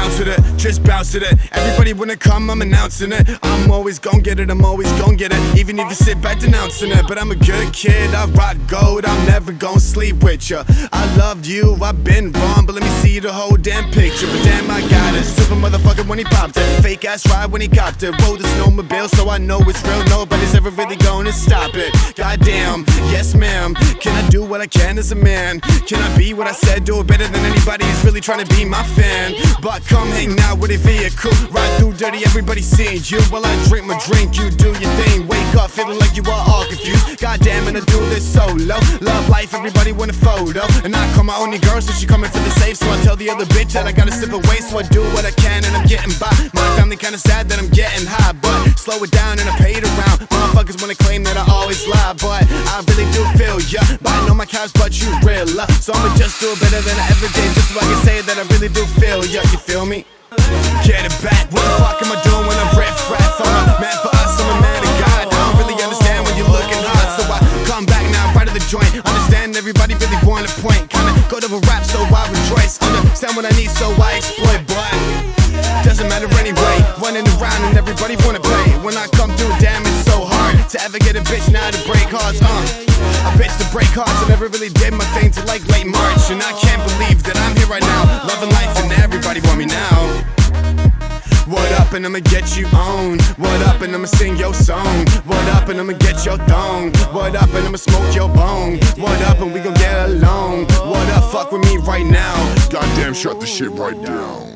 bounce with it, just bounce with it. Everybody wanna come, I'm announcing it. I'm always gon' get it, I'm always gon' get it. Even if you sit back denouncing it. But I'm a good kid, I rock gold, I'm never gon' sleep with ya. I loved you, I've been wrong, but let me see the whole damn picture. But damn, I got it. Stupid motherfucker when he popped it. Fake ass ride when he copped it. Rode the snowmobile, so I know it's real. Nobody's ever really gonna stop it. Goddamn, yes ma'am. Can I do what I can as a man? Can I be what I said? Do it better than anybody who's really trying to be my fan. But come hang out with a vehicle. Ride through dirty, everybody seeing you. While I drink my drink, you do your thing. Wake up feeling like you are all confused. Goddamn, and I do this solo. Love life, everybody want a photo. And I call my only girl, so she coming for the safe. So I tell the other bitch that I gotta slip away. So I do what I can and I'm getting by. My family kinda sad that I'm getting high, but slow it down and I paid around. Motherfuckers wanna claim that I always lie, but I really do feel ya. But I know my cows, but you real love. So I'ma just do it better than I ever did, just so I can say that I really do feel ya. You feel me? Get it back. What the fuck am I doing when I'm riff raff? I'm a man for us, I'm a man of God. I don't really understand when you're looking hot, so I come back now, right of the joint. Understand everybody really want a point. Kinda go to a rap, so I rejoice. Understand what I need, so I exploit, but doesn't matter anyway. Running around and everybody wanna play. When I come through, damn, it's so hard to ever get a bitch now to break hearts. A bitch to break hearts. I never really did my thing till like late March, and I can't believe that I'm here right now, loving life and everybody want me now. What up and I'ma get you on. What up and I'ma sing your song. What up and I'ma get your thong. What up and I'ma smoke your bone. What up and we gon' get along. What up, fuck with me right now. Goddamn, shut the shit right down.